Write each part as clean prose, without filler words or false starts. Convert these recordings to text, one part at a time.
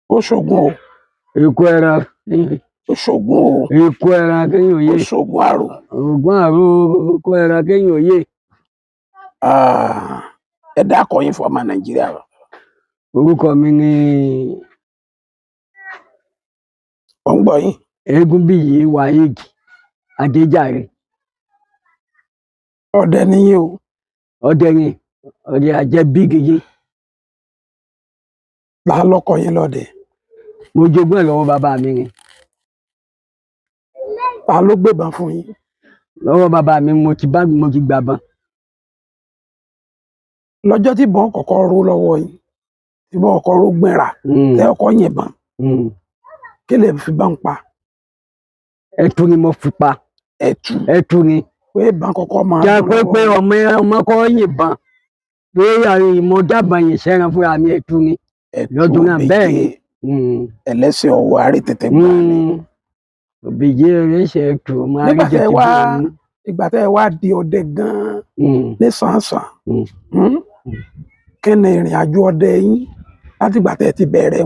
ó ṣògùn o. Ikú ẹran. Ó ṣògùn o. Ikú ẹran kéèyàn òye. Ó ṣògùn àrò. Ògùn àrò ikú ẹran kéèyàn òye. Ẹ dákọ̀ yín fún ọmọ Nàìjíríà. Orúkọ mi ni Ó ń gbọ́ yín. Egunbiyi Waheed Adéjàre. Ọdẹ ni yín o. Ọdẹ ni ọdẹ àjẹbígi yín. Ta lọ́kọ yín lọ́dẹ? Mo jogún ẹ̀ lọ́wọ́ bàbá mi ni. Ta ló gbébọn fún yín? Lọ́wọ́ bàbá mi mo ti gbàbọn. Lọ́jọ́ tí bọ́n kọ́kọ́ ró lọ́wọ́ yín, tí bọ́n kọ́kọ́ ró gbéra, tẹ́ ọkọ yìnbọn, kí lè fi bọ́n pa? Ẹ̀tù ni mo fi pa. Ẹ̀tù ni. Pé ìbọn kọ́kọ́ máa jẹ́ pé ọmọ kọ́ yìnbọn pé mo dábàá yìí sẹ́ran fúnra mi ẹ̀tù ni. Lọ́dún náà bẹ́ẹ̀ ni. Ẹlẹ́sìn ọwọ́ àrí tètè gbà ni. Òbíye ẹlẹ́sìn ẹ̀tù ọmọ àrí jẹ́ ti bọ̀ ní. Ìgbà tẹ́ ẹ wá di ọdẹ gan-an ní sàn-sàn, kí ni ìrìn àjò ọdẹ yín láti ìgbà tẹ́ ẹ ti bẹ̀rẹ̀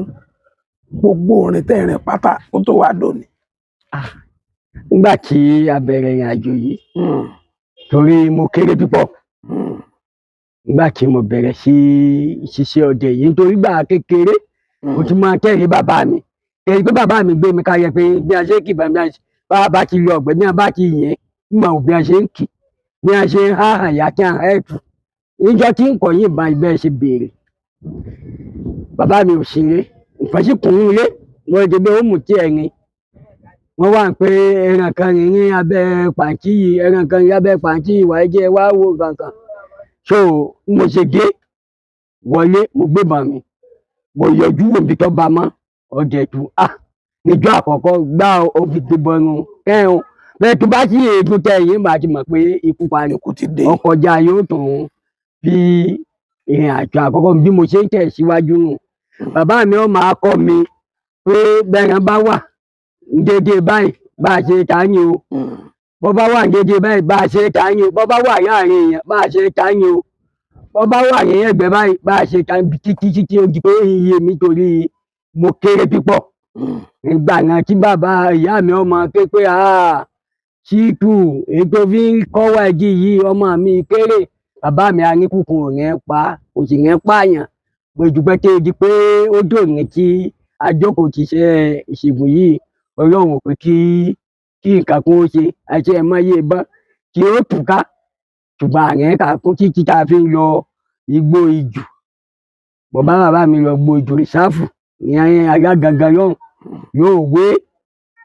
gbogbo orin tẹ́ ìrìn pátá kó tó wá dòní? Nígbà tí a bẹ̀rẹ̀ ìrìn àjò yìí, torí mo kéré púpọ̀, nígbà tí mo bẹ̀rẹ̀ sí ṣiṣẹ́ ọdẹ yìí, nítorí gbà kékeré mo ti máa tẹ̀lé bàbá mi. Tẹ̀lé pé bàbá mi gbé mi káyẹ pé bí a ṣe ń kì bá ti lọ ọ̀gbẹ́ bí a bá ti yẹn, mọ̀ bí a ṣe ń kì, bí a ṣe ń há àyà kí a ẹ̀tù. Níjọ́ tí ń kọ̀ yìnbọn ibẹ̀ ṣe béèrè. Bàbá mi ò ṣeré, nǹkan sì kùn ún lé, wọ́n ti gbé ó mú tí ẹ̀rin. Wọ́n wà pé ẹran kan rìn ní abẹ́ pàǹtí yìí, ẹran kan rìn abẹ́ pàǹtí yìí, wàá jẹ́ wá wo kankan. So mo ṣe gé wọlé, mo gbébọn mi, mo yọjú wò bí tó bá mọ́ ọdẹ tu. Níjọ́ àkọ́kọ́ gbá òbí gbébọn nu kẹ́hìn. Bẹ́ẹ̀ tó bá sì ègún tẹ yìí máa ti mọ̀ pé ikú pa ni. Ọkọjá yóò tún bí ìrìn àjò àkọ́kọ́ bí mo ṣe ń tẹ̀ síwájú nù. Bàbá mi ó máa kọ́ mi pé bẹ́ẹ̀rẹ̀ bá wà dédé báyìí bá a ṣe ta ni o. Bọ́ bá wà dédé báyìí bá a ṣe ta ni o. Bọ́ bá wà láàrin èèyàn bá a ṣe ta ni o. Bọ́ bá wà ní ẹgbẹ́ báyìí bá a ṣe ta ni títí ó di pé iye mi torí mo kéré púpọ̀. Ìgbà náà tí bàbá ìyá mi ọmọ ké pé Ṣítù ètò fi ń kọ́wọ́ ẹ̀jì yìí ọmọ mi kéré. Bàbá mi a ní kúkú rẹ̀ pa, kò sì rẹ̀ pààyàn. Gbèjúgbẹ́ tó di pé ó dòní tí ajókòó ti ṣe ìṣègùn yìí. Ọlọ́run pé kí nǹkan kó ṣe àti ẹ̀mọ́ iye ìbọn tí ó túká. Ṣùgbọ́n àrẹ̀ kà kún títí tá a fi ń lọ igbó ijù. Bàbá mi lọ gbó ijù ìsáfù ní ayá gangan lọ́hùn. Yóò wé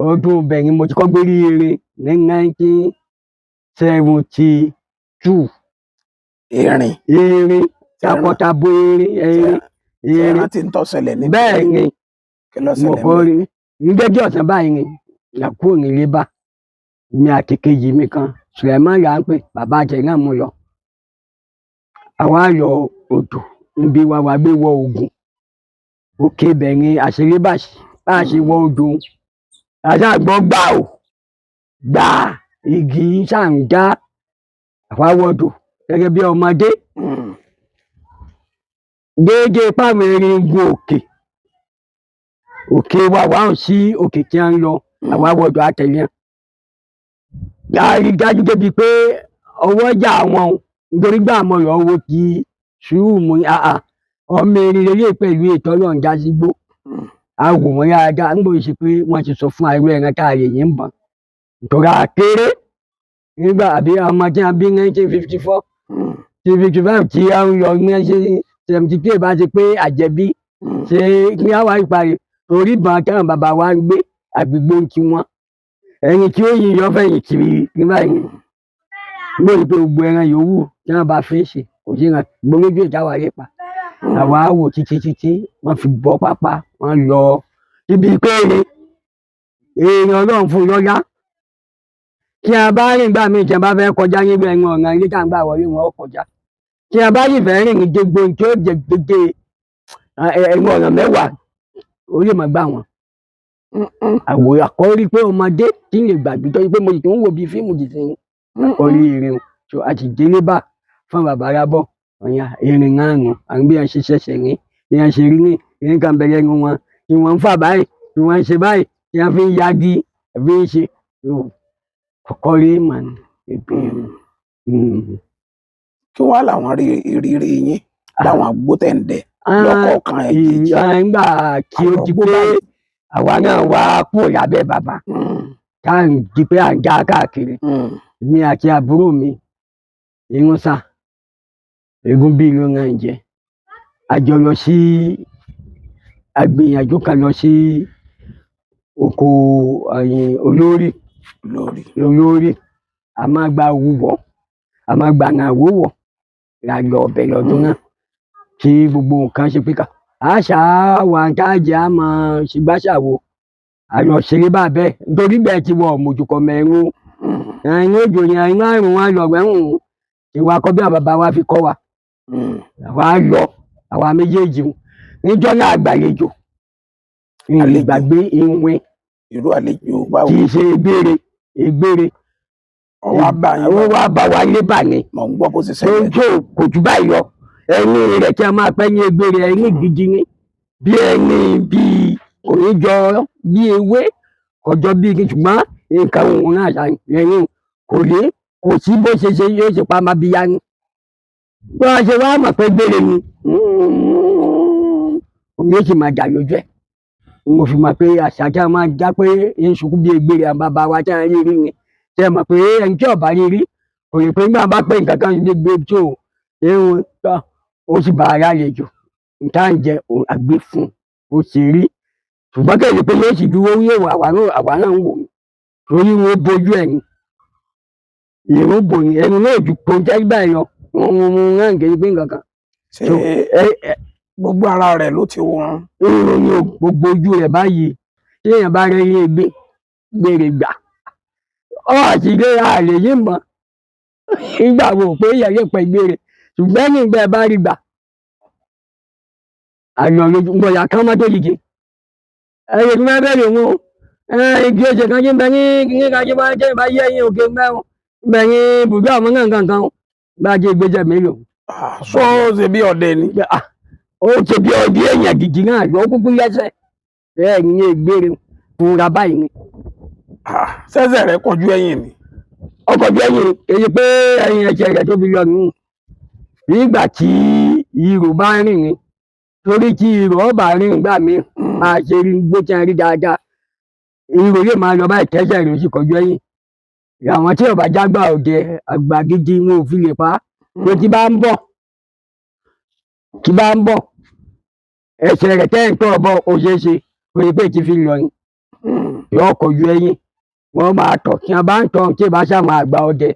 ọdún bẹ̀rẹ̀ mo ti kọ́ gbé rí eré ní 1972. Erin takọtabo erin. Ẹran tí ń tọ́ ṣẹlẹ̀ ní. Bẹ́ẹ̀ ni mo kọ́ rí ní dédé ọ̀sán báyìí ni làkúrò ní lébà mi àti kejì mi kan Sùlẹ̀mán là ń pè bàbá àjẹ náà mú lọ. Àwa lọ odò níbi wa gbé wọ Ògùn. Òkè bẹ̀rẹ̀ àṣírí bá a ṣe wọ odò. Àṣà gbọ́ gbà igi ṣàǹdá àwa wọdò gẹ́gẹ́ bí ọmọdé. Dédé páwọn erin gun òkè wa wà ń sí òkè tí a ń lọ àwa wọdò àtẹ̀lé. Láàrin dájú débi pé ọwọ́ jà wọn nítorí gbà mọ̀ lọ wo kí sùúrù mú ọmọ erin lélẹ̀ pẹ̀lú ètò ọlọ́run já sígbó. A wò wọ́n dáadáa nígbà tó ṣe pé wọ́n ti sọ fún àìrú ẹran tá a lè yín bọ̀n. Nítorí àkéré nígbà àbí ọmọ tí a bí 1954 tí 55 tí a ń yọ 1973 bá ṣe pé àjẹbí ṣe kí á wá ìparí torí ìbọn táwọn bàbá wa ń gbé àgbègbè tí wọn. Ẹni tí ó yin yọ fẹ̀yìn tìrì nígbà yìí. Mo rí pé gbogbo ẹran yòówù tí wọ́n bá fẹ́ ṣe kò sí ìran gbogbo ìjáwá rẹ̀ pa. Àwa wò títí wọ́n fi bọ́ pápá wọ́n lọ ibi pé èèyàn ọlọ́run fún lọ́yá. Tí a bá rìn gbà mí tí a bá fẹ́ kọjá níbi ẹ̀yìn ọ̀ràn ilé tá à ń gbà wọlé wọn kọjá. Tí a bá yìí fẹ́ rìn ní gbogbo tí ó jẹ gbèdé ẹ̀yìn ọ̀ràn 10 ó lè má gbà wọ́n. Àwòrán àkọ́rí pé ọmọdé tí ń lè gbàgbé tó pé mo sì tún wò bí fíìmù dìsín orí irin so a ti délé bá fún bàbá arábọ̀ ọ̀yà irin náà nù àwọn bí wọ́n ṣe ṣẹ̀ṣẹ̀ rí bí wọ́n ṣe rí ní irin kan bẹ̀rẹ̀ ẹnu wọn tí wọ́n ń fà báyìí tí wọ́n ń ṣe báyìí tí wọ́n fi ń yagi fi ń ṣe kọ́kọ́ rí mà ní kí wọ́n làwọn rí ìrírí yín láwọn agbó tẹ̀ ń dẹ lọ́kọ̀ọ̀kan ẹ̀jẹ̀jì. nígbà tí ó di pé àwa náà wá kúrò lábẹ́ bàbá tá à ń di pé à ń já káàkiri èmi àti àbúrò mi Irúnsà Egúnbíyì ló ràn jẹ a jọ lọ sí agbìyànjú kan lọ sí oko olórí a máa gba owó wọ a máa gba àwò wọ la lọ ọbẹ̀ lọ́dún náà kí gbogbo nǹkan ṣe pé ká àṣà wà ń káàjẹ a máa ṣègbàṣàwò àlọ ṣeré bá bẹ́ẹ̀ nítorí bẹ́ẹ̀ ti wọ mojúkọ mẹ́rin ẹ̀yin òjò yẹn ẹ̀yin àrùn wa lọ rẹ̀hùn ìwà kọ́ bí bàbá wa fi kọ́ wa àwa lọ àwa méjèèjì níjọ́ náà àgbàlejò ìgbàgbé ìwìn irú àlejò báwo kì í ṣe ègbére ó wá bá wa lé bà ní mọ̀ ń gbọ́ bó ṣe ṣẹlẹ̀ tó kò jù báyìí lọ ẹni rẹ̀ kí a máa pẹ́ ní ègbére ẹni gidi ni bí ẹni bíi òníjọ bí ewé ọjọ́ bí igi ṣùgbọ́n nǹkan òun náà ṣàyẹ̀yìn kò lé kò sí bó ṣe ṣe yóò ṣe pa máa bí ya ni bí wọ́n ṣe wá mọ̀ pé gbére ni omi ó sì máa jà lójú ẹ̀ mo fi mọ̀ pé àṣà kí a máa já pé ń sunkún bí egbére àwọn bàbá wa tí wọ́n rí rí ni tí ẹ mọ̀ pé ẹni tí ọ̀bá rí rí kò lè pé nígbà bá pé nǹkan kan ní gbé tó ẹ̀hún ó sì bá ara lè jò nǹkan jẹ àgbé fún ó sì rí ṣùgbọ́n kẹ́lẹ́ pé yóò sì dúró yóò àwa náà ń wò ó torí wọn bójú ẹ̀yìn ìrún bò ní ẹnu náà ju pọ́ńtẹ́ gbà yọ wọn rán nǹkan pé nǹkan kan. ṣé gbogbo ara rẹ̀ ló ti wọ́n. ìròyìn gbogbo ojú rẹ̀ báyìí tí èèyàn bá rẹ ilé gbére gbà ọ àti ilé àlè yìí mọ̀ nígbà wo pé yẹ̀yẹ́ pẹ̀ gbére ṣùgbọ́n nígbà bá rí gbà àyàn lójú gbọ̀yà kan má tó yìí ẹyẹ tí wọ́n bẹ̀rẹ̀ wọn igi oṣù kan jí ń bẹ ní kíní kan jí bá jẹ́ ìbá yé ẹyin òkè mẹ́rin bẹ̀ ní ibùdó àwọn nǹkan bá jẹ́ ìgbésẹ̀ mélòó. sọ ṣe bí ọdẹ ni. ó ṣe bí ọdẹ èèyàn gidi náà lọ kúkú lẹ́sẹ̀ bẹ́ẹ̀ ni ìgbére fúnra báyìí ni. sẹ́sẹ̀ rẹ̀ kọjú ẹ̀yìn ni. ọkọ̀jú ẹ̀yìn èyí pé ẹ̀yìn ẹ̀ṣẹ̀ rẹ̀ tó fi lọ nù nígbà tí irò bá rìn ni torí tí irò ọba rìn nígbà míì máa ṣe bó ti rí dáadáa irò yóò máa lọ báyìí tẹ́sẹ̀ rẹ̀ ó sì kọjú ẹ̀yìn àwọn tí ọba jágbà òde àgbà gidi wọn ò fi lè pa pé tí bá ń bọ̀ ẹsẹ̀ rẹ̀ tẹ́ ń tọ́ ọ̀bọ ó ṣeé ṣe pé pé ti fi lọ ni yóò kọjú ẹ̀yìn wọ́n máa tọ̀ kí wọ́n bá ń tọ̀ tí ì bá ṣàwọn àgbà ọdẹ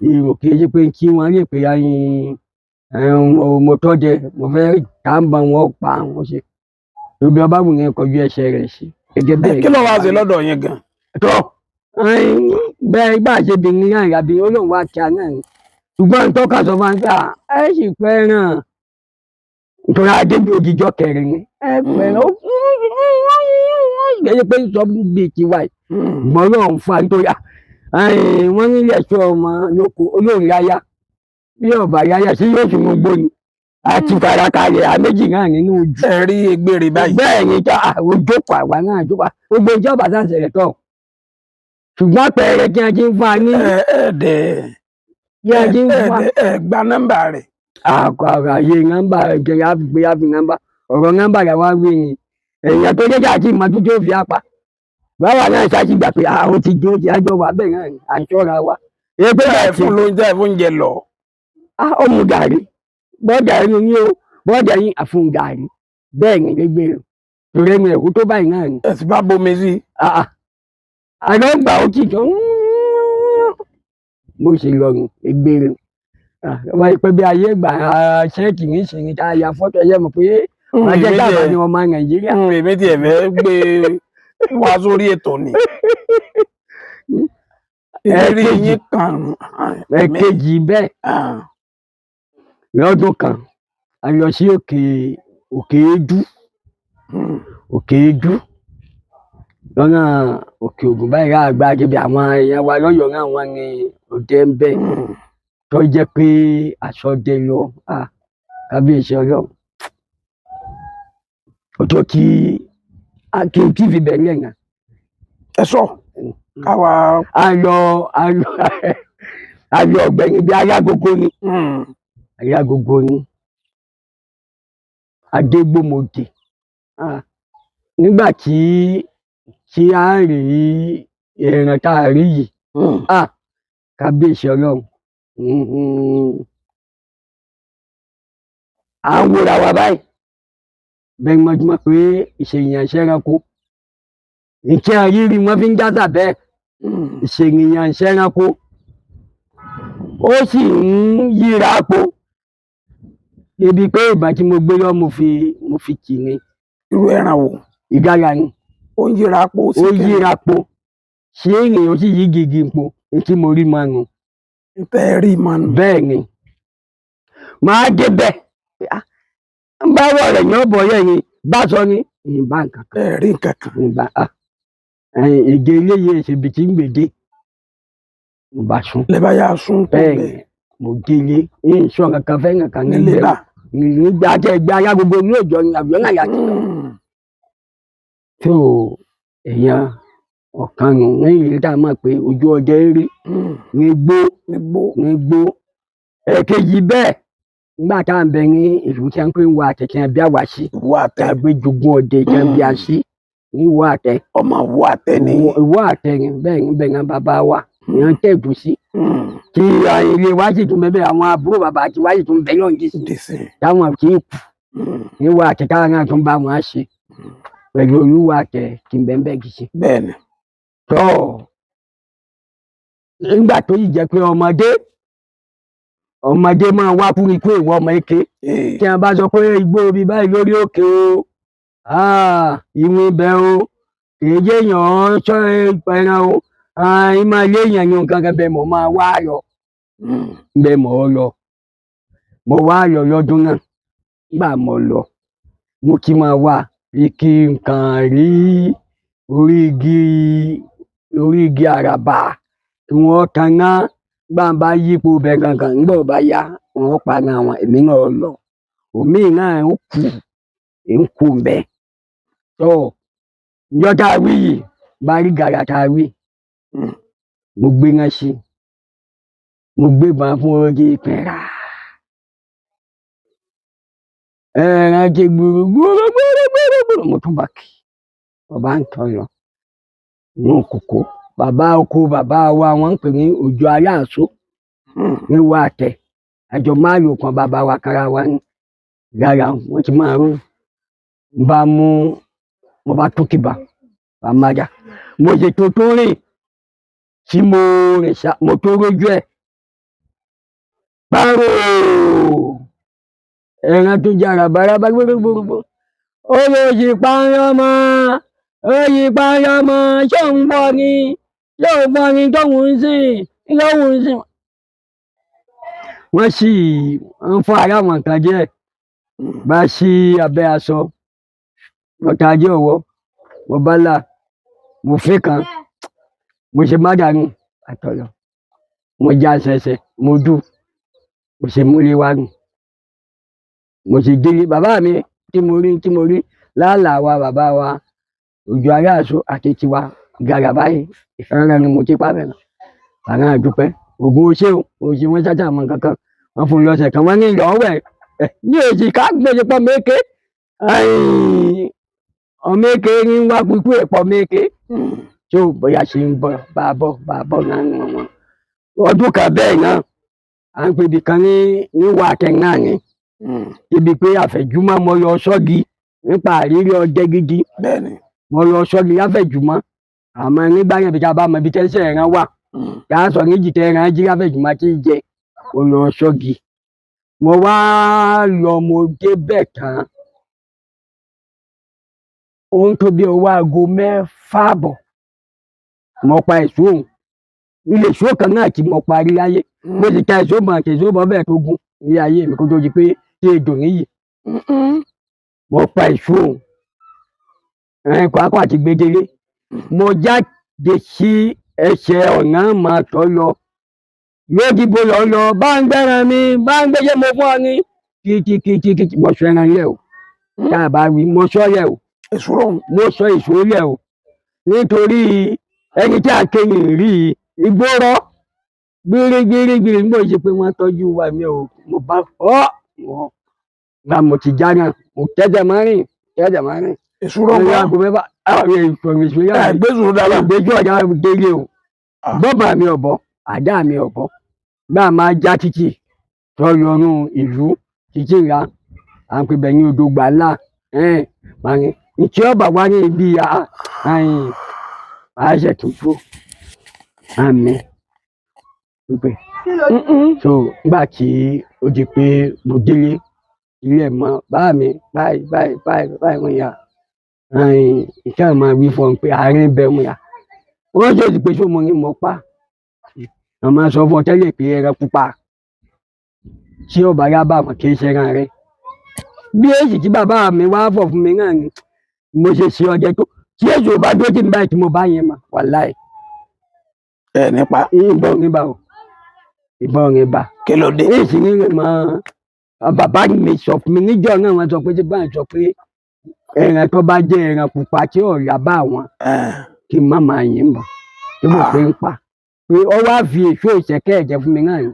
irò kì í ṣe pé kí wọ́n lè pè mo tọ́ jẹ mo fẹ́ tá ń bá wọn pa àwọn ṣe ibi ọba wù yẹn kọjú ẹsẹ̀ rẹ̀ sí gẹ́gẹ́ bẹ́ẹ̀. kí ló wá ṣe lọ́dọ̀ yẹn gan. tọ́ bẹ́ẹ̀ bá ṣe bìnrin náà yàbí olóhùn wa kí a náà ni ṣùgbọ́n tọ́ka sọ fún wa ẹ sì fẹ́ràn nítorí adébí òjijọ́ kẹrin ni ẹ fẹ́ràn ó gẹ́gẹ́ pé sọ bíi ti wáyé ṣùgbọ́n náà ń fa nítorí wọ́n nílẹ̀ ẹ̀ṣọ́ ọmọ lóko olóhùn yáyá bí ọba yáyá sí yóò fi mú gbóni àti farakalẹ̀ àméjì náà nínú ojú. ẹ rí egbére báyìí. bẹ́ẹ̀ ni ojókòó àwa náà jókòó gbogbo ìjọba sáà ṣẹlẹ̀ tọ̀ ṣùgbọ́n pẹ̀rẹ̀ kí a ti ń fún wa ní. gba nọ́mbà rẹ̀. àyè nọ́mbà ìjọba àfi nọ́mbà ọ̀rọ̀ nọ́mbà rẹ̀ wá wí ni èèyàn tó jẹ́jà àti ìmọ̀ tó tó fi apá báwa náà ṣáàṣì gbà pé àwọn ti di oúnjẹ àjọ wa bẹ́ẹ̀ náà à ń ṣọ́ra wa. ẹ fún lóúnjẹ fóúnjẹ lọ. ó mu gàrí bọ́ọ̀dà yín ni ó bọ́ọ̀dà yín àfún gàrí bẹ́ẹ̀ ni gbégbé torí ẹnu ẹ̀kú tó báyìí náà ni. ẹ sì bá bomi sí. àná gbà ó kìjọ bó ṣe lọrùn egbére wọ́n yí pé bí ayé gbà ṣẹ́ẹ̀kì ní ìsìn tá a ya fọ́tò ẹ̀yẹ́ mọ̀ pé wọ́n jẹ́ dábà ní ọmọ Nàìjíríà. èmi tiẹ̀ fẹ́ gbé wá sórí ètò ni. ìrírí yín kan. ẹ̀kejì bẹ́ẹ̀ lọ́dún kan a lọ sí òkè Èdú lọ́nà òkè Ògùn báyìí àgbà gẹ́gẹ́ àwọn èèyàn wa lọ́yọ̀ọ́ náà wọ́n ní òde ń bẹ̀ tó jẹ́ pé àsọdẹ lọ kábíyèsí Ọlọ́run ó tó kí kí n tí fi bẹ̀rẹ̀ yẹn. ẹ sọ káwa. ayọ̀ ọ̀gbẹ́ni bí Alágogo ni. Alágogo ni. Adégbòmọdé. Nígbà tí a rí ẹran tá a rí yìí, kábíyèsí Ọlọ́run. À ń wòra wa báyìí bẹ́ẹ̀ ni mo mọ̀ pé ìṣèyàn ṣẹ́ranko nǹkan àrírí wọn fi ń jáde bẹ́ẹ̀. Ìṣèyàn ṣẹ́ranko ó sì ń yíra po débi pé ìgbà tí mo gbé lọ mo fi kì ní. Irú ẹran wo? Ìgalà ni. Ó ń yíra po. Ó yíra po ṣé èèyàn ó sì yí gègé po tí mo rí máa nù. Ìfẹ́ rí máa nù. Bẹ́ẹ̀ ni máa débẹ̀ ń bá wọ̀ rẹ̀ ní ọ̀bọ̀ yẹn ni bá sọ ní ìbá nǹkan kan. Ẹ rí nǹkan kan. Ìbá èdè eléyìí ṣèbí tí ń gbèdé mo bá sún. Lẹ bá yà sún tó bẹ́ẹ̀. Bẹ́ẹ̀ mo délé ìṣọ́ kankan fẹ́ kankan nílé bá. Nígbà tẹ gba Alágogo ní òjò ní àbíọ́ náà yàtọ̀. Tó èèyàn ọ̀kan nù lẹ́yìn ìrírí tá a mọ̀ pé ojú ọdẹ rí ní gbó. Ẹ̀kejì bẹ́ẹ̀ nígbà tá à ń bẹ ní ìlú tí a ń pè ń wọ àtẹ tí a bí àwa sí. Ìwọ àtẹ. Tàbí jogún ọdẹ tí a bí a sí ní ìwọ àtẹ. Ọmọ ìwọ àtẹ ni. Ìwọ àtẹ ni bẹ́ẹ̀ ni bẹ́ẹ̀ ni bàbá wa ìyẹn tẹ̀dù sí. Tí ilé wa sì tún bẹ́ẹ̀ àwọn àbúrò bàbá àti wa sì tún bẹ́ẹ̀ yọ̀ ní sí. Táwọn kì í kù ní ìwọ àtẹ káwọn náà tún bá wọn ṣe pẹ̀lú olúwa àtẹ tí ń bẹ́ẹ̀ kì í ṣe. Bẹ́ẹ̀ni. Tọ́ nígbà tó yìí jẹ́ pé ọmọdé máa wá fún ikú ìwọ ọmọ eke tí a bá sọ pé igbó omi báyìí lórí òkè o ìwọ̀n ibẹ̀ o kìí jẹ́ èèyàn sọ ẹran o ìmọ̀ ilé èèyàn ni nǹkan kan bẹ́ẹ̀ mo máa wá lọ bẹ́ẹ̀ mo wá lọ lọ́dún náà nígbà mo lọ mo kí máa wá kí nǹkan rí orí igi àràbà tí wọ́n taná gbàǹbá yípo bẹ́ẹ̀ gangan nígbà ó bá yá wọ́n pa náà wọn èmi náà lọ omi náà ń kú bẹ́ẹ̀. Tó ìjọ tá a wí yìí bá rí gàrà tá a wí mo gbé náà sí mo gbé bàn fún orí pẹ̀rà ẹran ti gbúrúgbúrú mo tún bá kí ọba ń tọ́ lọ ní òkòkò bàbá oko bàbá wa wọn ń pè ní Òjó Aláàsó ní ìwọ àtẹ àjọ máa lò kan bàbá wa kára wa ní gàrà wọn ti máa rú bá mú mo bá tún kìbà bá má jà mo ṣètò tó rìn tí mo rìn ṣá mo tó rójú ẹ pàrọ̀ ẹran tó jẹ àràbàràbà gbogbogbò ó lè ṣì pààyàmọ ṣé òun gbọ́ ni tóun ń sìn wọ́n sì ń fún ara wọn kan jẹ́ bá sí abẹ́ aṣọ ọ̀tá ajé ọ̀wọ́ mo bá là mo fi kan mo ṣe má dànù àtọ̀yọ̀ mo já ṣẹṣẹ mo dù mo ṣe múlé wá nù mo ṣe délé bàbá mi tí mo rí láàlà wa bàbá wa Òjó Aláàsó àti tiwa gàrà báyìí ìfẹ́ràn ni mo ti pa bẹ̀rẹ̀ àwọn àdúpẹ́ ògùn oṣé wọn ṣáṣá mọ kankan wọn fún lọ́sẹ̀ kan wọn ní ìyọ̀wẹ̀ ní èjì ká gbèsè pọ̀ méke ọmọ èké ní wá pípé ẹ̀pọ̀ méke tí ó bóyá ṣe ń bọ̀ bá bọ̀ náà nù wọn ọdún kan bẹ́ẹ̀ náà à ń pè ibìkan ní wàtẹ̀ náà ni ibi pé àfẹ̀júmọ́ mo lọ sọ́gi nípa àrírí ọdẹ gidi mo lọ sọ́gi láfẹ̀júmọ́ àmọ́ nígbà yẹn bí ká bá mọ ibi tẹ́sẹ̀ ẹran wà kí á sọ ní jìtẹ́ ẹran jí láfẹ̀júmọ́ tí ń jẹ mo lọ sọ́gi mo wá lọ mo débẹ̀ tán ohun tó bí owó aago 6 àbọ̀ mo pa èso òun ilé èso kan náà tí mo parí láyé mo sì ta èso bọ̀ àti èso bọ̀ bẹ́ẹ̀ tó gún ní ayé mi kó tó di pé ṣé èdò níyì mo pa èso òun kwakwa àti gbedere mo jáde sí ẹsẹ̀ ọ̀nà máa tọ́ lọ lójúbọ lọ bá ń gbẹ́ran mi bá ń gbẹ́jẹ́ mo fún ọ ní kìtìkìtì mo sọ ẹran yẹ o tá a bá wí mo sọ yẹ o ìṣòro mo sọ ìṣòro lẹ̀ o nítorí ẹni tí a kéyìn rí igbó rọ gbérégbérégbéré nígbà ṣe pé wọ́n tọ́jú wa mi ò mo bá gba mo ti já náà mo tẹ́jẹ̀ máa rìn ìṣòro lórí aago mẹ́fà àwọn ìṣòro gbèsòrò dára ìgbésùn ọ̀dà délé o bọ́ọ̀bà mi ọ̀bọ àdá mi ọ̀bọ gbà máa já títì tọ́yọ̀nù ìlú títì ńlá à ń pè bẹ̀yìn odò gbà ńlá ìtì ọba wá ní ibi àṣẹ tuntun àmì pípẹ́ so nígbà tí ó di pé mo délé ilé ẹ̀ mọ́ bá mi báyìí wọ́n yà ìṣe àmọ́ wí fún ọ pé àárín bẹ́ẹ̀ mo yà wọ́n ṣe ti pé sómo ni mo pa àmọ́ sọ fún ọ tẹ́lẹ̀ pé ẹran pupa tí ọba yá bá wọn kì í ṣe ẹran rẹ bí èsì tí bàbá mi wá fọ̀ fún mi náà ni mo ṣe ṣe ọjẹ tó tí èsì ò bá dúró tí mi báyìí tí mo bá yẹn mà wàláì. ẹ nípa ìbọn ní bá o ìbọn ní bá. kí ló dé. èsì ní rẹ mọ bàbá mi sọ fún mi níjọ́ náà wọ́n sọ pé tí báyìí sọ pé ẹran tó bá jẹ́ ẹran pupa tí ọ̀yà bá wọn kí n má máa yín bọ̀ tí mo pé ń pa pé ọ wá fi èso ìṣẹ̀kẹ́ ẹ̀jẹ̀ fún mi náà ni.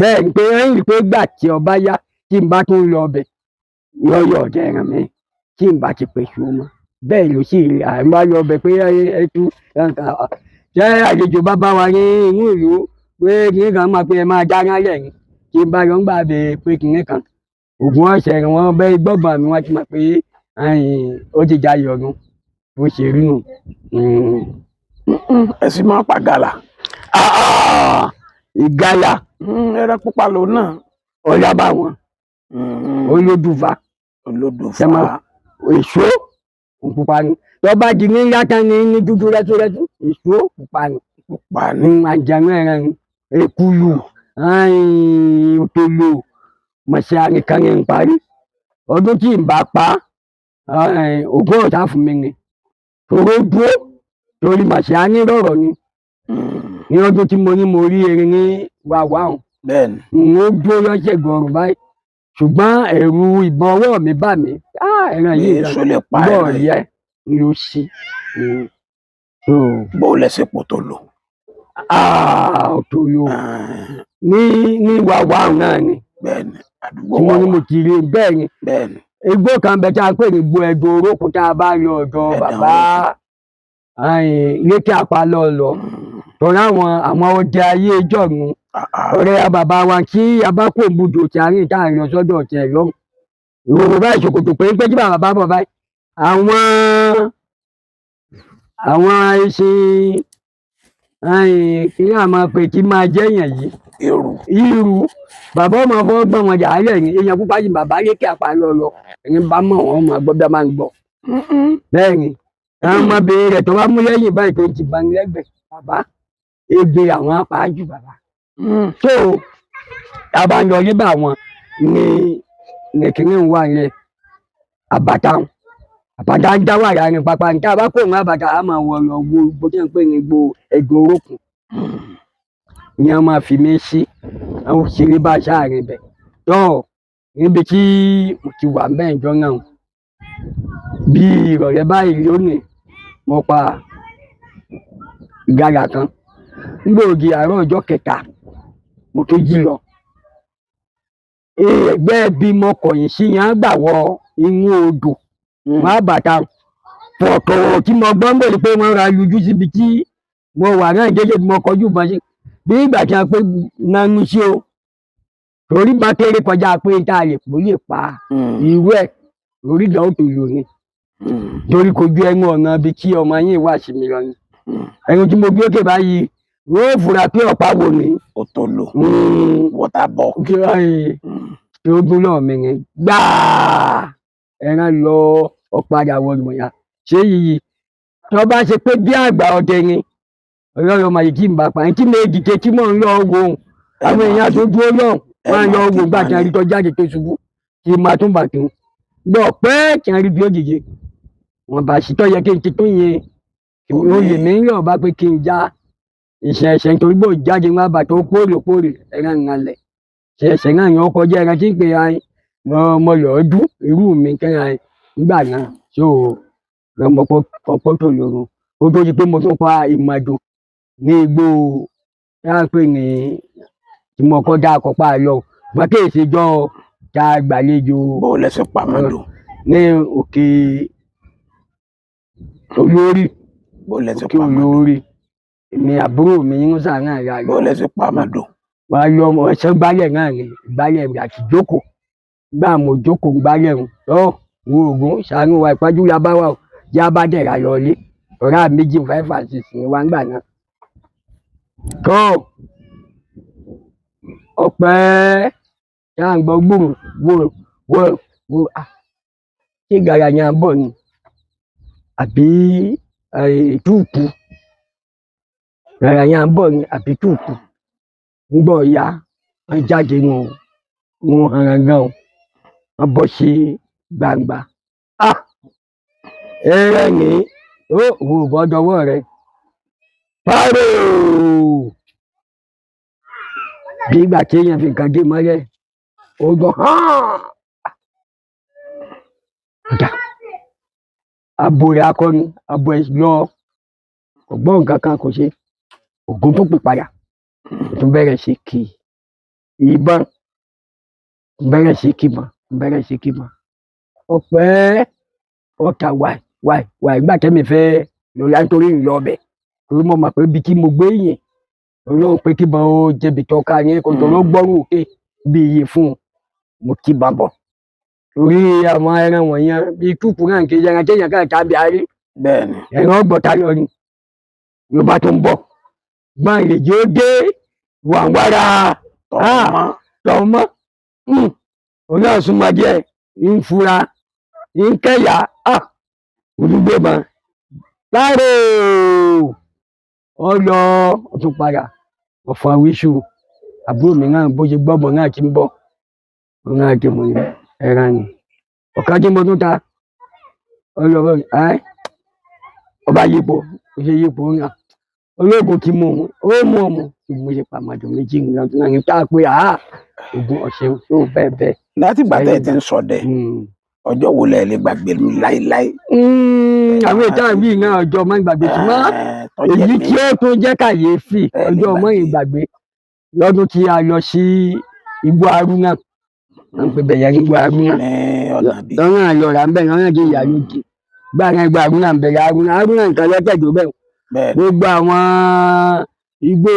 bẹ́ẹ̀ ni pé ẹ̀yìn pé gbà tí ọba yá tí n bá tún lọ ọbẹ̀ yọ̀ọ̀yọ̀ ọ̀jẹ̀ ẹran mi tí n bá ti pèsè ọmọ bẹ́ẹ̀ ló sì rí àìmọ́ ayọ̀ ọbẹ̀ pé ẹtú ṣé àlejò bá bá wa ní inú ìlú pé kìnìún kan máa pé ẹ máa dáná lẹ́yìn tí n bá yọ ń gbà bẹ pé kìnìún kan ògùn ọ̀sẹ̀ wọn bẹ́ gbọ́gbọ̀n mi wọ́n ti mọ̀ pé ó ti já yọ̀ọ̀nù bó ṣe rí nù. ẹ sì máa pa gàlà. ìgalà ẹran pupa lò náà. ọ̀yá bá wọn olódùfà èso pupa ni lọ́ba di ní yàtá ní dúdú rẹ́túrẹ́tú èso pupa ni àjànú ẹran èkúlù òtòlò mọ̀ṣẹ́ àríkan ní parí ọdún tí n bá pa ògùn ọ̀tá fún mi ni tòró dúró torí mọ̀ṣẹ́ ànírọ̀rọ̀ ni ní ọdún tí mo ní mo rí erin ní wàwá ọ̀hún n ó dúró lọ́sẹ̀ gọ̀ọ̀rùn báyìí ṣùgbọ́n ẹ̀rù ìbọn ọwọ́ mi bà mí ẹran yìí bọ́ọ̀ yẹ ni ó ṣí. bó lẹ́sẹ̀ pọ̀ tó lò. tó lò ní wàwá ọ̀hún náà ni àdúgbò tí mo ní mo ti rí bẹ́ẹ̀ ni igbó kan bẹ tá a pè ní igbó ẹ̀dùn orókùn tá a bá lọ ọ̀dọ̀ bàbá létí àpálọ̀ lọ tọ́lá àwọn ọdẹ ayé ìjọ̀run ọ̀rẹ́ bàbá wa tí abákò gbùdò tí a rìn tá a lọ sọ́dọ̀ tẹ̀ lọ ìròyìn báyìí ṣòkòtò pé tí bàbá bá bọ̀ báyìí àwọn ẹṣin kí ni a máa pè kí máa jẹ́yàn yìí irú bàbá ọmọ fọwọ́ gbọ́n wọn jà lẹ̀ ní èèyàn pupa yìí bàbá lékè àpálọ̀ lọ ẹni bá mọ̀ wọ́n máa gbọ́ bí a máa ń gbọ́ bẹ́ẹ̀ ni àwọn ọmọbìnrin rẹ̀ tó bá mú lẹ́yìn báyìí tó ti bani lẹ́gbẹ̀ẹ́ bàbá egbe àwọn apáájú bàbá tó àbáyọ níbà wọn ní nìkíní wà rẹ àbàtà ń dá wà rà ní pápá ní tá a bá kó òun àbàtà á máa wọ ọ̀rọ̀ wo bó tí ń pè ní gbo ẹgbẹ́ orókùn ni a máa fi mí sí àwọn òṣèré bá sáàrin bẹ̀ tó níbi tí mo ti wà bẹ́ẹ̀ jọ náà bí ìrọ̀lẹ́ báyìí lónìí mo pa ìgalà kan nígbòdì àárọ̀ ọjọ́ kẹta mo tó jí lọ ẹgbẹ́ bí mo kọ̀yìn sí yẹn á gbà wọ inú odò wọn á bàtà pọ̀tọ̀ tí mo gbọ́ ń bèrè pé wọ́n ra lójú síbi tí mo wà náà jẹ́jẹ́ tí mo kọjú bọ́n sí bí ìgbà tí a pé nanu sí o torí bá kéré kọjá pé tá a lè pò lè pa irú ẹ̀ lórí ìgbà ó tó lò ní torí kò ju ẹnu ọ̀nà ibi tí ọmọ yín wà sí mi lọ ni ẹni tí mo gbé òkè báyìí wọ́n fura pé ọ̀pá wo ni ó tó lò wọ́tà bọ̀ tí ó gún náà mi ni gbáà ẹran lọ ọ̀padà wọ ìmọ̀ya ṣé yìí tí wọ́n bá ṣe pé bí àgbà ọdẹ ni ọlọ́run ọmọ yìí kí n bá pa ẹni tí mo dìde tí mò ń lọ wo àwọn èèyàn tó dúró náà wọ́n á lọ wo gbàtà rí tó jáde tó ṣubú kí n máa tún bà tó gbọ́ pé kí n rí bí ó dìde wọn bá ṣì tọ́ yẹ kí n ti tó yẹn oyè mi ń yọ̀ bá pé kí n já ìṣẹ̀ṣẹ̀ nítorí bó jáde wọn bá tó pòrèpòrè ẹran ìrànlẹ̀ ṣẹ̀ṣẹ̀ náà yàn ọkọ̀ jẹ́ ẹran tí ń pè é mo lọ́ọ́ dún irú mi kẹ́ra nígbà náà. so lọmọ pọpọ tó lòrùn ó tó di pé mo tún pa ìmàdò ní igbó láńpẹ ní tí mo kọ́ dá akọ́pá lọ wọn kì í ṣe jọ tá a gbàlejò bó lẹsẹ pa màdò ní òkè olórí bó lẹsẹ òkè pa màdò olórí ní àbúrò mi ń sàánà ìyá rẹ bó lẹsẹ pa màdò wàá yọ ọmọ ẹsẹ gbálẹ̀ náà ní gbálẹ̀ rẹ àti jókòó gbà mo jókòó gbálẹ̀ rẹ ọ wo ògùn ṣàánú wa ìpájú labá wa yá bá dẹ̀ra lọlé ọ̀rá méjì 5 and 6 ní wá ń gbà náà tó ọpẹ́ ṣáà ń gbọ́ gbòòrò wò ṣé gàrà yẹn à ń bọ̀ ni àbí túùkù gàrà yẹn à ń bọ̀ ni àbí túùkù ń gbọ́ ya wọ́n jáde nù wọn hàn gan wọ́n bọ́ sí gbangba ẹ̀rẹ́ ní ó wò bọ́dọ̀wọ́ rẹ̀ pàrọ̀ bí ìgbà tí èèyàn fi nǹkan dé mọ́lẹ̀ ó gbọ́ abo rẹ̀ akọni abo ẹ̀ lọ ọgbọ́n nǹkan kan kò ṣe ògùn tó pè padà tó bẹ̀rẹ̀ sí kì í ìbọn bẹ̀rẹ̀ sí kì mọ́ ọpẹ́ ọ̀tà wàì gbà tẹ́mi fẹ́ lọ́la nítorí ìlọ ọbẹ̀ torí mo mọ̀ pé ibi tí mo gbé yẹn olóhùn pé kí bọ́n ó jẹ̀bi tọ́ka yẹn kò tó ló gbọ́rùn òkè bí iye fún un mo kí bá bọ̀ torí àwọn ẹran wọ̀nyẹn bíi túùpù náà kì í yẹran téèyàn káà tàbí arí bẹ́ẹ̀ni ẹran ọgbọ̀ta lọ ni ló bá tó ń bọ̀ gbọ́n ìrèjì ó dé wàǹwàrà tọ̀mọ́ òun náà súnmọ́ díẹ̀ ń fura ń kẹ́yà olùgbé mọ́ láàrò ọlọ ọtún padà ọ̀fọ̀ àwíṣù àbúrò mi náà bó ṣe gbọ́mọ náà ti ń bọ̀ wọn náà ti mọ̀ ní ẹran ni ọ̀kan tí mo tún ta ọlọ́wọ́ ọba yípo ó ṣe yípo ń ràn olóògùn ti mú ó mú ọmọ mo ṣe pàmàdù méjì náà ní tá a pé ogun ọ̀sẹ̀ tó bẹ́ẹ̀. láti ìgbà tẹ́ ẹ ti ń ṣọdẹ ọjọ́ wo lẹ lè gbàgbé láíláí. àwọn ìta mi náà ọjọ́ ọmọ ìgbàgbé ṣùgbọ́n èyí tí ó tún jẹ́ kàyéfì ọjọ́ ọmọ ìgbàgbé lọ́dún tí a lọ sí igbó arúnà wọ́n ń pè bẹ̀yẹ̀ igbó arúnà lọ́rùn àlọ́ra ń bẹ̀ lọ́rùn àti ìyá lókè gbàgbé igbó arúnà ń bẹ̀rẹ̀ arúnà nǹkan lọ́tẹ̀dọ̀ bẹ̀ gbogbo àwọn igbó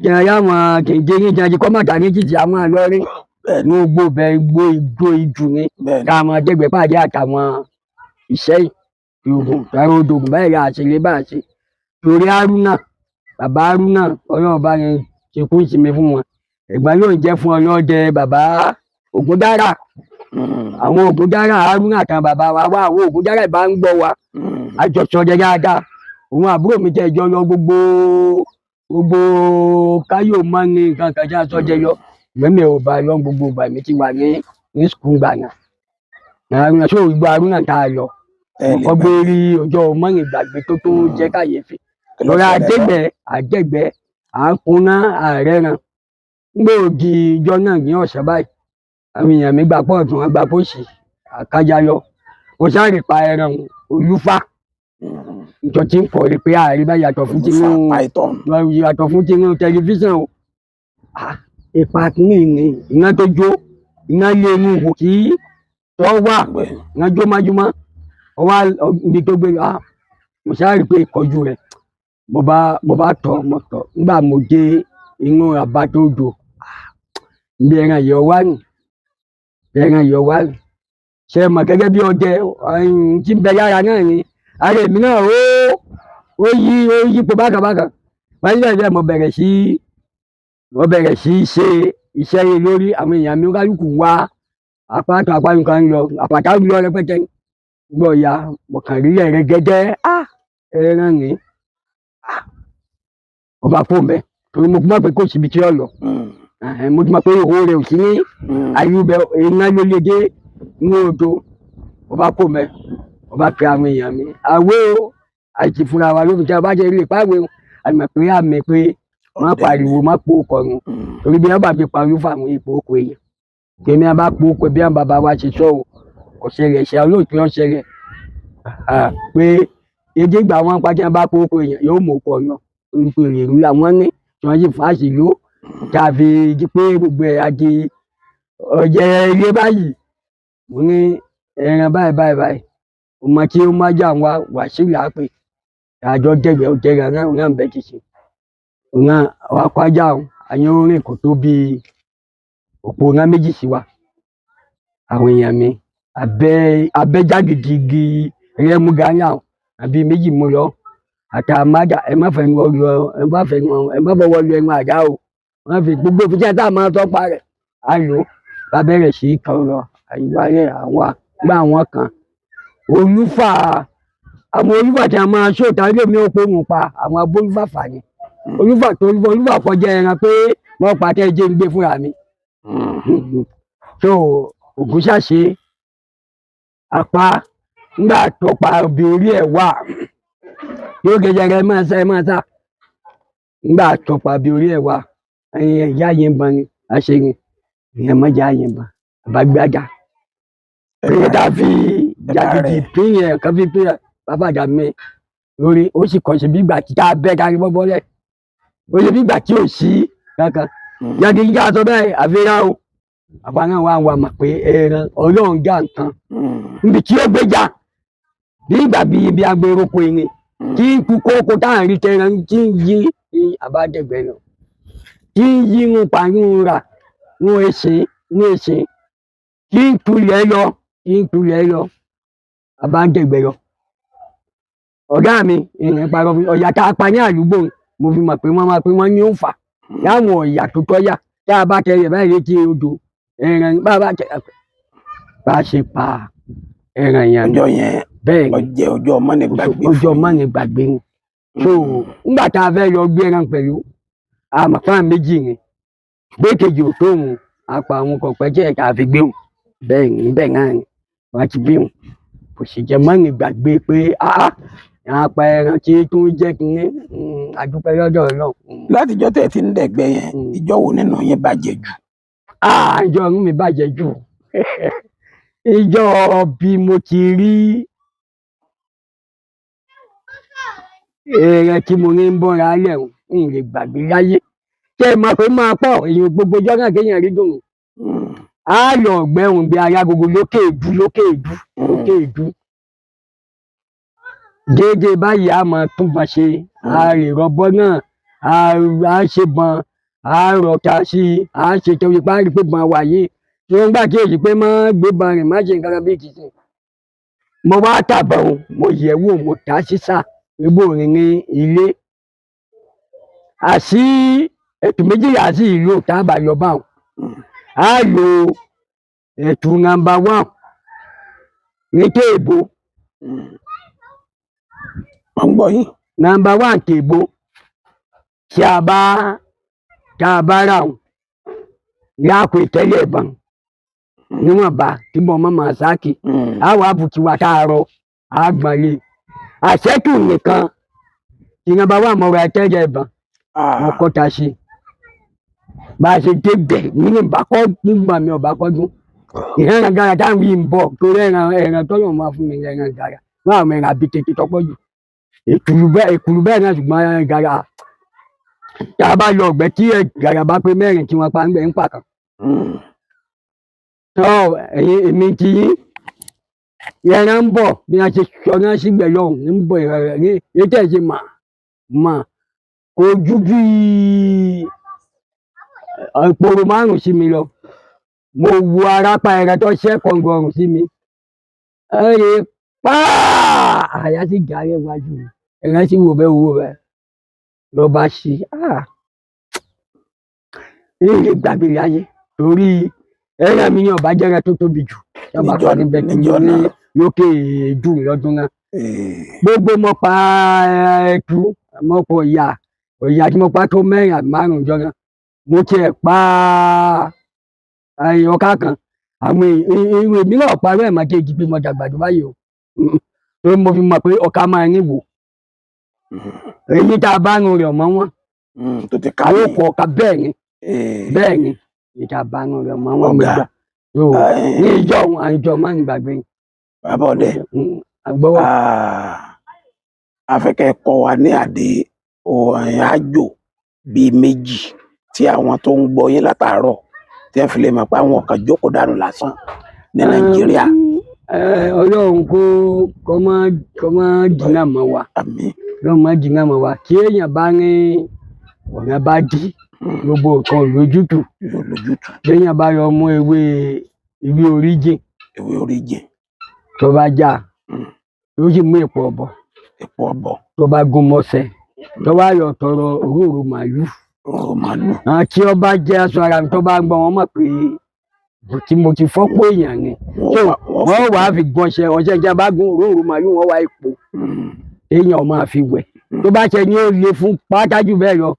jẹ̀rẹ̀ àwọn kèje ní ìjànjẹ kọ́mọ̀tà ní títí àwọn àlọ́rin ní gbogbo bẹ igbó ìjù ní káàmọ́ dẹ́gbẹ́ pàdé àtàwọn ìṣẹ́yìn ìrògùn tààrà odògùn báyìí rà àṣìlẹ̀ bá àṣì torí arúnà bàbá arúnà ọlọ́run bá yẹn ṣe kú ìsinmi fún wọn ẹ̀gbọ́n yóò jẹ́ fún ọlọ́dẹ bàbá Ògúndára àwọn Ògúndára arúnà àtàwọn bàbá wa wá àwọn Ògúndára ìbá ń gbọ́ wa àjọṣọdẹ dáadáa òun àbúrò mi tẹ́ ìjọ lọ gbogbo káyọ̀ mọ́ ní nǹkan kan já sọ́jẹ́ yọ mẹ́mẹ́ ò bá lọ gbogbo ìgbà mi ti wà ní skul gbà náà arúnà tó ìgbà arúnà tá a lọ ọgbẹ́ rí ọjọ́ mọ́rin ìgbàgbé tó jẹ́ kàyéfì lọ́ra àjẹgbẹ́ àákúnná ààrẹ ràn gbòògì ìjọ náà ní ọ̀sẹ̀ báyìí àwọn èèyàn mi gbà pọ̀ tún wọn gbà pósì àkájayọ mo sáré pa ẹran olúfà ìjọ tí ń kọ̀ rí pé ààrẹ bá yàtọ̀ fún tinú tẹlifíṣàn o ipa kìíní ni iná tó jó iná lé inú ihò kí tó wà iná jó májúmọ́ ọwọ́ ibi tó gbé mo sáré pé ìkọjú rẹ̀ mo bá tọ̀ nígbà mo dé inú àbá tó jò bí ẹran yọ wá nù ṣe mọ̀ gẹ́gẹ́ bí ọdẹ tí ń bẹ yára náà ni ara èmi náà ó yípo bákàbákà wáyé lẹ́yìn mo bẹ̀rẹ̀ sí ṣe iṣẹ́ yìí lórí àwọn èèyàn mi kálukú wá apáta kan lọ àpàtà lọ rẹpẹtẹ gbọ́ ya mọ̀kàn rí ẹ̀rẹ́ gẹ́gẹ́ ẹran ni ọba fún mẹ́ torí mo mọ̀ pé kò síbi tí ó lọ mo ti mọ̀ pé ìhó rẹ̀ ò sí ní àyùbẹ̀ iná ló lè dé ní odò ọba fún mẹ́ ọba pe àwọn èèyàn mi àwé o àti fúnra wa ló fi jẹ́ ọba jẹ́ ilé ìpáwé o àmì pé má pariwo má po ọkọ̀run torí bí wọ́n bá fi pariwo fáwọn ipò oko èèyàn tèmi àbá po oko bí wọ́n bàbá wa ṣe sọ o ọ̀ṣẹ̀rẹ̀ ṣe olóòtú ọ̀ṣẹ̀rẹ̀ pé èdè ìgbà wọn pàjẹ́ bá kókó èèyàn yóò mọ̀ pọ̀ náà olùpèrè ìlú làwọn ní tí wọ́n sì fàásì ló tàbí pé gbogbo ẹ̀ àti ọ̀jẹ̀ ilé báyìí mo ní ẹran báyìí ọmọ tí ó má jà wá Wàsíù lápè àjọ jẹgbẹ ọjẹrẹ náà bẹ ti ṣe ọ̀nà àwàkọ́jà àyàn orin kò tó bí òpó ọ̀nà méjì sí wa àwọn èèyàn mi abẹ́jágidigi rẹ́mú gánà àbí méjì mú lọ àtàmádà ẹ má fọwọ́ lu ẹnu àdá o wọ́n fi gbogbo ìfijẹ́ tá a máa tọ́pa rẹ̀ á lò bá bẹ̀rẹ̀ sí í kan lọ àyíwáyé àwọn gbá àwọn kan olúfà àwọn olúfà tí a máa ṣòtá ilé mi ò pé òun pa àwọn abólúfà fà ní olúfà kọjá ẹran pé wọ́n pa tẹ́ jẹ́ ń gbé fúnra mi so ògùn ṣàṣe apá nígbà tó pa obì orí ẹ̀ wà yóò gẹjẹrẹ ẹ máa sá nígbà tó pa obì orí ẹ̀ wà ẹ̀yìn ìyá yẹn ban ni àṣeyìn ìyẹn mọ́jà yẹn ban àbágbádá èyí tá a fi jàgìdì pín yẹn kan fi pín yẹn bàbá àjà mi lórí ó sì kàn ṣe bí ìgbà tí tá a bẹ́ kárí bọ́bọ́ lẹ̀ ó ṣe bí ìgbà tí ò sí kankan jàgìdì ká sọ bẹ́ẹ̀ àfihàn o àpárá wa mà pé ẹran ọlọ́run já nǹkan níbi tí ó gbéjà bí ìgbà bí agbèrò kò irin tí ń kú kókó tá à ń rí tẹran tí ń yí àbádẹ́gbẹ́ lọ tí ń yí ń parí ń rà ń èsè tí ń tulẹ̀ lọ àbádẹ́gbẹ́ lọ. ọ̀gá mi ìrìn parọ́ ọ̀yà tá a pa ní àdúgbò mo fi mọ̀ pé wọ́n ní ó fà láwọn ọ̀yà tó tọ́yà tá a bá tẹ̀lé báyìí létí odò ẹran bá a ṣe pa ẹran yẹn ọjọ́ yẹn bẹ́ẹ̀ ọjẹ́ ọjọ́ mọ́nìgbàgbé ni so nígbà tá a fẹ́ lọ gbé ẹran pẹ̀lú àmọ̀fáà méjì ni gbé kejì ò tó òun àpò àwọn kọ̀ọ̀pẹ́ jẹ́ ká fi gbé òun bẹ́ẹ̀ náà ni wọ́n ti gbé òun kò sì jẹ́ mọ́nìgbàgbé pé àpá ẹran tí tó ń jẹ́ kí ní àdúpẹ́ lọ́dọ̀ náà. látijọ́ tẹ̀ tí ń dẹ̀gbẹ́ yẹn ìjọ wo nínú yín bàjẹ́ jù. ìjọ ọ̀run mi bàjẹ́ jù ìjọ bí mo ti rí ẹran tí mo ní ń bọ́ra lẹ̀ ń lè gbàgbé láyé kẹ́ ẹ máa pé máa pọ̀ èèyàn gbogbo ọjọ́ náà kéèyàn rí dùn á lọ ọ̀gbẹ́rùn bí aya gbogbo lókè èdú déédéé báyìí a máa tún bá ṣe a lè rọbọ náà a ṣe bọn a rọta sí i a ṣe torí párí pé bọn wáyé tí wọ́n gbà kí èyí pé má gbé bọn rìn má ṣe nǹkan kan bí kìí mo wá tàbọ̀ mo yẹ̀ wò mo tà sísà ebó rìn ní ilé àṣì ètò méjìlá sí ìlú tábà yọ báwọn a lo ètò nàmbà 1 ní téèbó wọ́n gbọ́ yín. nàmbà 1 téèbó tí a bá rà wọn láàkó ìtẹ́lẹ̀ ìbọn níwọ̀nba tí mo máa sáàkì àwọn àbùkù wa káàárọ̀ àgbọ̀nlé àṣẹ́kù nìkan tí nàmbà 1 mọ̀ra ìtẹ́lẹ̀ ìbọn wọn kọ́ta sí bá a ṣe débẹ̀ nínú ìbákọ́ nígbà mi ọ̀bá kọ́dún ìrẹ́ràn gara táwọn yìí ń bọ̀ torí ẹran tọ́lọ̀ máa fún mi ẹran gara wọn àwọn ẹran àbí tètè tọ́pọ̀ jù èkùlù bẹ́ẹ̀ náà ṣùgbọ́n ẹran gara tá a bá lọ ọ̀gbẹ́ tí gara bá pé mẹ́rin tí wọ́n pa ń gbẹ̀ ń pàkan. èmi ti yín ẹran ń bọ̀ bí a ṣe sọ náà sígbẹ̀ lọ́hùn ń bọ̀ ìrẹ̀rẹ̀ ní ètò ẹ̀ ṣe mà kò ju bí ìpòrò 5 sí mi lọ mo wo arápá ẹran tó ṣẹ́ kọ̀ǹgọ̀rùn sí mi ẹ̀rẹ̀ páà àyà sì jàre wájú ẹran sì wò bẹ́ẹ̀ lọ bá ṣí ilé gbàgbé láyé torí ẹran mi yàn bá jẹ́rẹ́ tó tóbi jù yọba kan níbẹ̀ tí mo ní lókè èdú lọ́dún náà gbogbo mo pa ẹ̀tú mo pọ̀ ọ̀yà tí mo pa tó 4 àbí 5 jọ náà mo tiẹ̀ pa ọ̀ká kan àwọn irú èmi náà parọ́ ẹ̀ máa kejì bí mo dàgbà tó báyìí o torí mo fi mọ̀ pé ọ̀ká máa ń wò èyí tá a bá ń rẹ̀ ọ̀mọ́ wọn àwọn ọkọ̀ ọ̀ká bẹ́ẹ̀ ni èyí tá a bá ń rẹ̀ ọ̀mọ́ wọn gbà ní ìjọ máa ń gbàgbé. bàbá ọdẹ àgbọwọ. A fẹ́ kẹ́ kọ́ wa ní àdé àjò bíi méjì tí àwọn tó ń gbọ́ yín látàárọ̀ tí ẹ fi lè mọ̀ pé àwọn kan jókòó dànù lásán ní Nàìjíríà. Ọlọ́run kó má dínà mọ́ wa. Àmín. Ọlọ́run má dínà mọ́ wa. Tí èèyàn bá ní ọ̀nà bá dí gbogbo nǹkan lójútù. Tí èèyàn bá yọ mú ewé oríjìn. Ewé oríjìn. Tó bá já yóò sì mú èpo ọ̀bọ. Èpo ọ̀bọ. Tó bá gún mọ́sẹ̀. Tó bá yọ tọrọ òróró màálù. Òróró màálù. Tí ó bá jẹ́ aṣọ ara mi tó bá gbọ́ wọn mọ̀ pé tí mo ti fọ́pọ̀ èèyàn ni. Wọ́n wàá fi gbọ́nṣẹ́ ọṣẹ jẹ́ bá gún òróró màálù wọ́n wá epo. Èèyàn máa fi wẹ̀. Tó bá ṣe ní ó le fún pátájú bẹ́ẹ̀ lọ.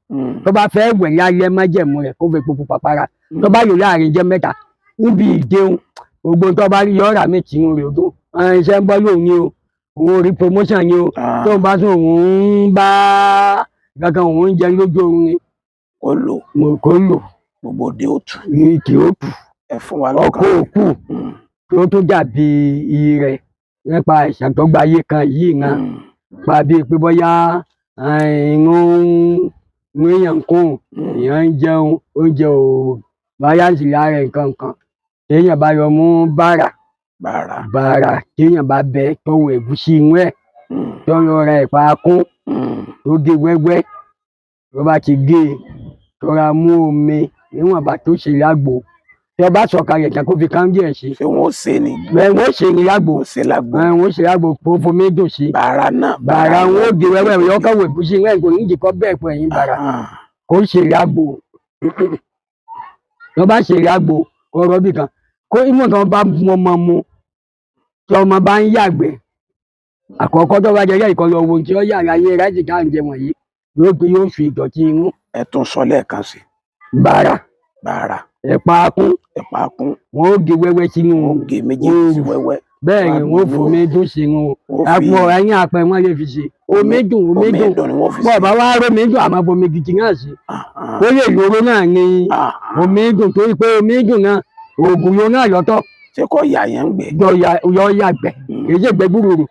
Tó bá fẹ́ wẹ̀ lálẹ́ májẹ̀mú rẹ̀ kó fi epo pupa para. Tó bá lò láàrin jẹ́ mẹ́ta níbi ìdéhùn gbogbo tó bá rí yọ̀ọ́rà mi tì ń rè ogún. Iṣẹ́ ń bọ́ lóun ni o. Òun rí promotion ni o. Tó ń bá tún òun bá kankan òun jẹ lójú oorun ni. Kó lò. Gbogbo òde òtù. Ìkì ó tù. Ẹ fún wa lọ́kàn. Ọkọ̀ òkú tó dàbí ire nípa àìsàn tó gba ayé kan yìí náà. Pa bíi pé bóyá inú èèyàn kún èèyàn ń jẹun oúnjẹ ò báyàǹsì lára nǹkan kan. Téèyàn bá yọ mú bàrà téèyàn bá bẹ tọwọ ẹ̀gúsí inú ẹ̀ tó yọ ra ẹ̀pà kún tó gé wẹ́wẹ́ tó bá ti gé tó ra mú omi níwọ̀nba tó ṣe lágbo tí ó bá sọ̀kalẹ̀ tán kó fi káńdì ẹ̀ sí. Ṣé wọ́n ṣe ni? Wọ́n ṣe ni lágbo. Wọ́n ṣe lágbo kó fomi dùn sí. Bàrà náà. Bàrà wọn ó gé wẹ́wẹ́ yọ kọ́ wò ẹ̀gúsí inú ẹ̀ kò ní jì kọ́ bẹ́ẹ̀ pọ̀ ẹ̀yìn bàrà kó ṣe lágbo. Tó bá ṣe lágbo ọ̀rọ̀ bì kan kó ìmọ̀ tó bá ọmọ mu tí ọmọ bá ń yàgbẹ́ àkọ́kọ́ tó bá jẹ́ ìkọlù ohun tí ó yà láyé ráìsì ká ń jẹ wọ̀nyí yóò fi ìdọ̀tí inú. Ẹ tún sọ lẹ́ẹ̀kan sí. Bàrà. Ẹ̀pà kún. Wọ́n ó gé wẹ́wẹ́ sínú. Wọ́n gé méjì sí wẹ́wẹ́. Bẹ́ẹ̀ ni wọ́n fomi dùn sínú. Àpò ẹ̀yìn àpẹ wọn lè fi ṣe. Omi dùn. Bọ́ọ̀ bá wá rómi dùn àmọ́ bomi gidi náà sí. Ó lè lóró náà ní omi dùn torí pé omi dùn náà oògùn yóò náà yọtọ̀. Ṣé kò yà yẹn ń gbẹ? Yọ yàgbẹ́ kì í ṣe gbẹ gbúròrò.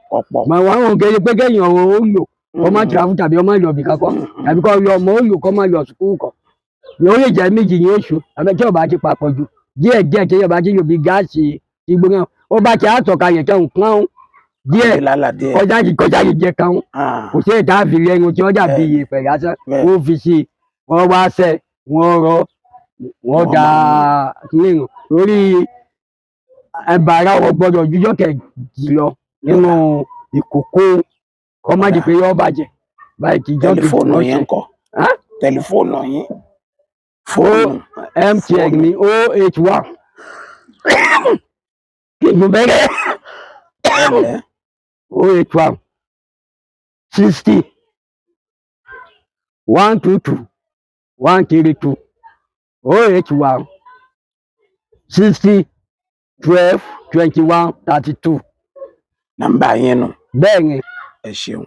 Mà wá wọn kéré pé kéèyàn ó lò ọmọ tìrafù tàbí ọmọ ìlọbì kakọ tàbí kọ́ lọ ọmọ ó lò kọ́ máa lọ sùkúrù kọ. Yóò lè jẹ́ méjì ní oṣù àbẹ́ tí ọba ti papọ̀ jù díẹ̀ tí ọba ti lò bí gáàsì ìgbóná ó bá ti àtọ̀kalẹ̀ tẹ̀ ń pọ́n díẹ̀ kọjá yìí jẹ kan kò sí ìta àfi lẹ́nu tí wọ́n dàbí ìyèpẹ̀ lásán wọ́n fi sí wọ́n wá sẹ́ wọ́n rọ wọ́n da nínú lórí ẹ̀bàrà wọ́n gbọ́dọ̀ jújọ́ kejì lọ nínú ìkòkò kọ́ má di pé yọ́ bàjẹ́ báyìí kì í jọ́ tẹlifóònù yẹn kọ́ tẹlifóònù yín. MTN ní 081 kìgbùn bẹ́rẹ̀ 081 60 122 132 081 60 12 21 32. Nọ́mbà yẹn nù. Bẹ́ẹ̀ ni. Ẹ ṣeun.